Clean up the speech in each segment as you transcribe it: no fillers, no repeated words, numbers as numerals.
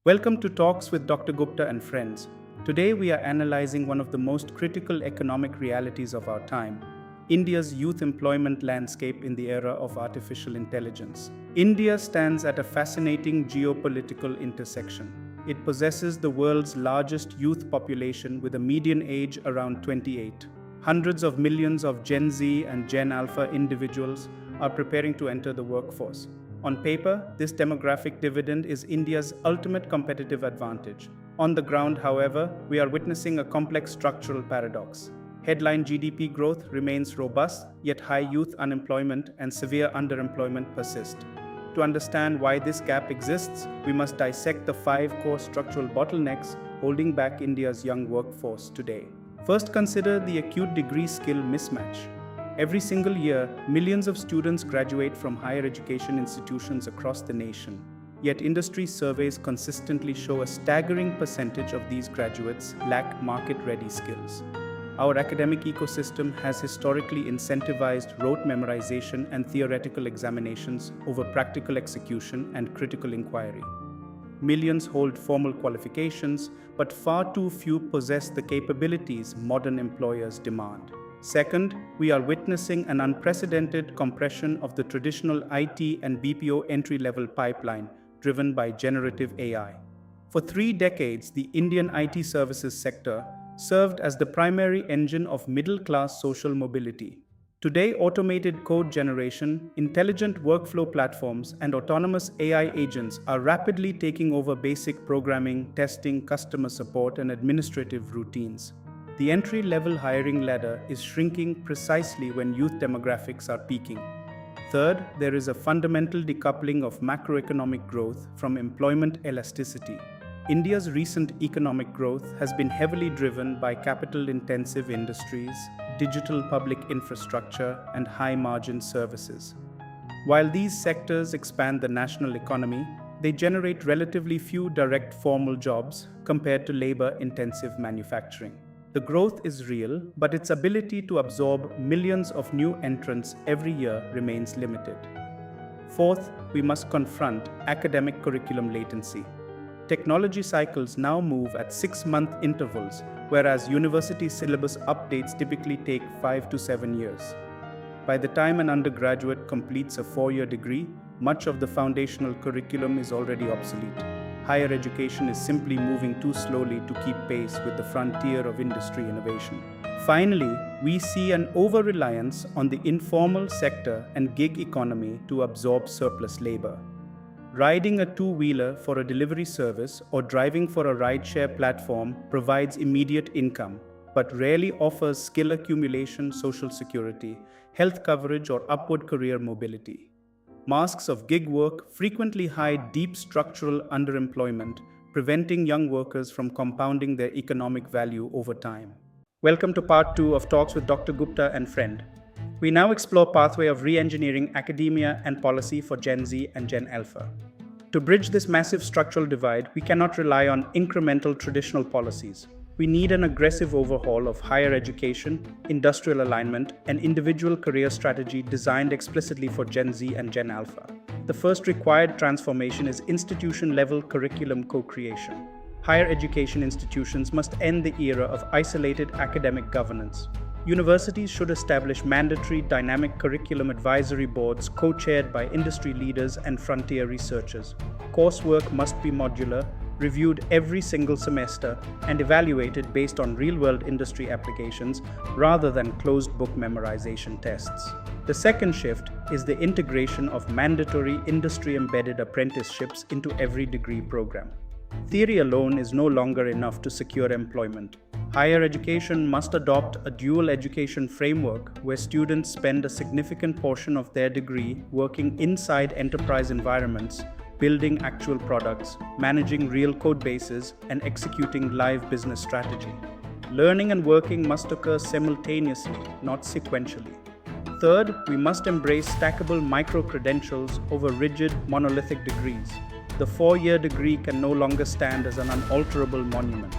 Welcome to Talks with Dr. Gupta and friends. Today we are analyzing one of the most critical economic realities of our time, India's youth employment landscape in the era of artificial intelligence. India stands at a fascinating geopolitical intersection. It possesses the world's largest youth population with a median age around 28. Hundreds of millions of Gen Z and Gen Alpha individuals are preparing to enter the workforce. On paper, this demographic dividend is India's ultimate competitive advantage. On the ground, however, we are witnessing a complex structural paradox. Headline GDP growth remains robust, yet high youth unemployment and severe underemployment persist. To understand why this gap exists, we must dissect the 5 core structural bottlenecks holding back India's young workforce today. First, consider the acute degree skill mismatch. Every single year, millions of students graduate from higher education institutions across the nation. Yet industry surveys consistently show a staggering percentage of these graduates lack market-ready skills. Our academic ecosystem has historically incentivized rote memorization and theoretical examinations over practical execution and critical inquiry. Millions hold formal qualifications, but far too few possess the capabilities modern employers demand. Second, we are witnessing an unprecedented compression of the traditional IT and BPO entry-level pipeline driven by generative AI. For 3 decades, the Indian IT services sector served as the primary engine of middle-class social mobility. Today, automated code generation, intelligent workflow platforms, and autonomous AI agents are rapidly taking over basic programming, testing, customer support, and administrative routines. The entry-level hiring ladder is shrinking precisely when youth demographics are peaking. Third, there is a fundamental decoupling of macroeconomic growth from employment elasticity. India's recent economic growth has been heavily driven by capital-intensive industries, digital public infrastructure, and high-margin services. While these sectors expand the national economy, they generate relatively few direct formal jobs compared to labor-intensive manufacturing. The growth is real, but its ability to absorb millions of new entrants every year remains limited. Fourth, we must confront academic curriculum latency. Technology cycles now move at 6-month intervals, whereas university syllabus updates typically take 5 to 7 years. By the time an undergraduate completes a 4-year degree, much of the foundational curriculum is already obsolete. Higher education is simply moving too slowly to keep pace with the frontier of industry innovation. Finally, we see an over-reliance on the informal sector and gig economy to absorb surplus labor. Riding a two-wheeler for a delivery service or driving for a rideshare platform provides immediate income, but rarely offers skill accumulation, social security, health coverage, or upward career mobility. Masks of gig work frequently hide deep structural underemployment, preventing young workers from compounding their economic value over time. Welcome to part 2 of Talks with Dr. Gupta and friend. We now explore pathway of re-engineering academia and policy for Gen Z and Gen Alpha. To bridge this massive structural divide, we cannot rely on incremental traditional policies. We need an aggressive overhaul of higher education, industrial alignment, and individual career strategy designed explicitly for Gen Z and Gen Alpha. The first required transformation is institution-level curriculum co-creation. Higher education institutions must end the era of isolated academic governance. Universities should establish mandatory dynamic curriculum advisory boards co-chaired by industry leaders and frontier researchers. Coursework must be modular, reviewed every single semester, and evaluated based on real-world industry applications rather than closed-book memorization tests. The second shift is the integration of mandatory industry-embedded apprenticeships into every degree program. Theory alone is no longer enough to secure employment. Higher education must adopt a dual education framework where students spend a significant portion of their degree working inside enterprise environments, building actual products, managing real code bases, and executing live business strategy. Learning and working must occur simultaneously, not sequentially. Third, we must embrace stackable micro-credentials over rigid, monolithic degrees. The 4-year degree can no longer stand as an unalterable monument.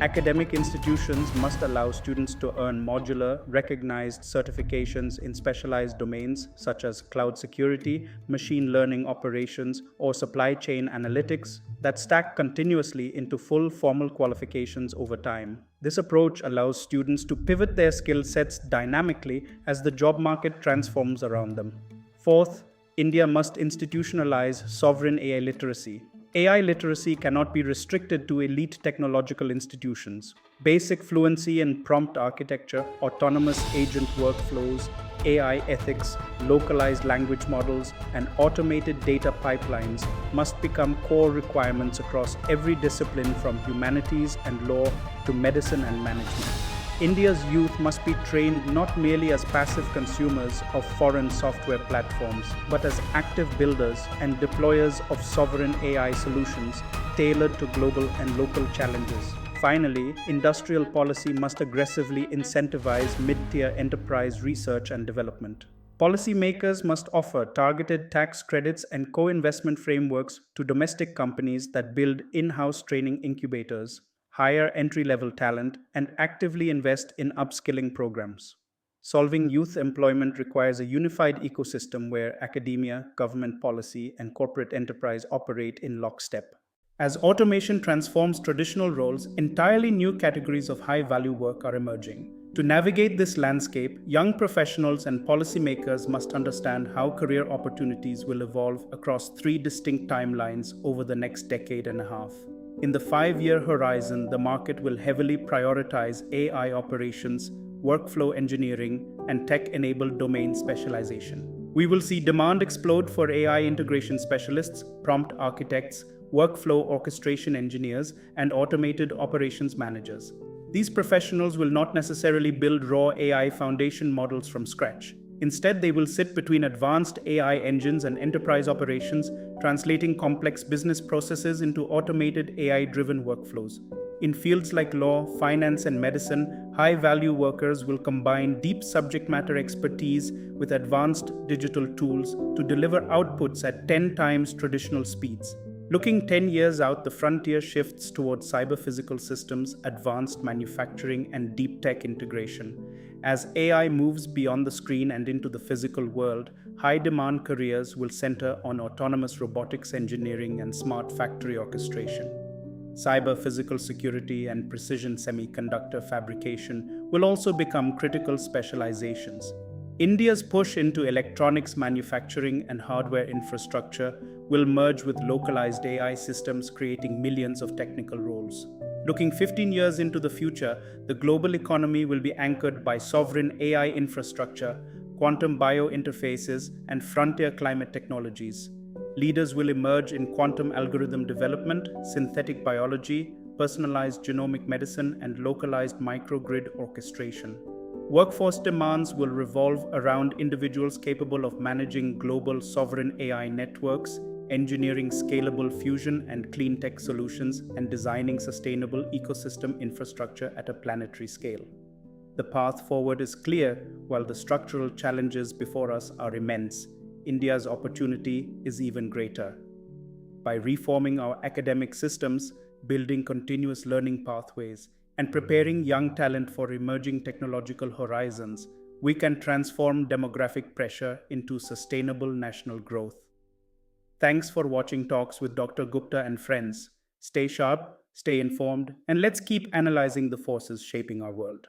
Academic institutions must allow students to earn modular, recognized certifications in specialized domains such as cloud security, machine learning operations, or supply chain analytics that stack continuously into full formal qualifications over time. This approach allows students to pivot their skill sets dynamically as the job market transforms around them. Fourth, India must institutionalize sovereign AI literacy. AI literacy cannot be restricted to elite technological institutions. Basic fluency in prompt architecture, autonomous agent workflows, AI ethics, localized language models, and automated data pipelines must become core requirements across every discipline from humanities and law to medicine and management. India's youth must be trained not merely as passive consumers of foreign software platforms, but as active builders and deployers of sovereign AI solutions tailored to global and local challenges. Finally, industrial policy must aggressively incentivize mid-tier enterprise research and development. Policymakers must offer targeted tax credits and co-investment frameworks to domestic companies that build in-house training incubators, hire entry-level talent, and actively invest in upskilling programs. Solving youth employment requires a unified ecosystem where academia, government policy, and corporate enterprise operate in lockstep. As automation transforms traditional roles, entirely new categories of high value work are emerging. To navigate this landscape, young professionals and policymakers must understand how career opportunities will evolve across three distinct timelines over the next decade and a half. In the 5-year horizon, the market will heavily prioritize AI operations, workflow engineering, and tech-enabled domain specialization. We will see demand explode for AI integration specialists, prompt architects, workflow orchestration engineers, and automated operations managers. These professionals will not necessarily build raw AI foundation models from scratch. Instead, they will sit between advanced AI engines and enterprise operations, translating complex business processes into automated AI-driven workflows. In fields like law, finance, and medicine, high-value workers will combine deep subject matter expertise with advanced digital tools to deliver outputs at 10 times traditional speeds. Looking 10 years out, the frontier shifts towards cyber-physical systems, advanced manufacturing, and deep tech integration. As AI moves beyond the screen and into the physical world, high-demand careers will center on autonomous robotics engineering and smart factory orchestration. Cyber-physical security and precision semiconductor fabrication will also become critical specializations. India's push into electronics manufacturing and hardware infrastructure will merge with localized AI systems, creating millions of technical roles. Looking 15 years into the future, the global economy will be anchored by sovereign AI infrastructure, quantum biointerfaces, and frontier climate technologies. Leaders will emerge in quantum algorithm development, synthetic biology, personalized genomic medicine, and localized microgrid orchestration. Workforce demands will revolve around individuals capable of managing global sovereign AI networks, engineering scalable fusion and clean tech solutions, and designing sustainable ecosystem infrastructure at a planetary scale. The path forward is clear, while the structural challenges before us are immense. India's opportunity is even greater. By reforming our academic systems, building continuous learning pathways, and preparing young talent for emerging technological horizons, we can transform demographic pressure into sustainable national growth. Thanks for watching Talks with Dr. Gupta and friends. Stay sharp, stay informed, and let's keep analyzing the forces shaping our world.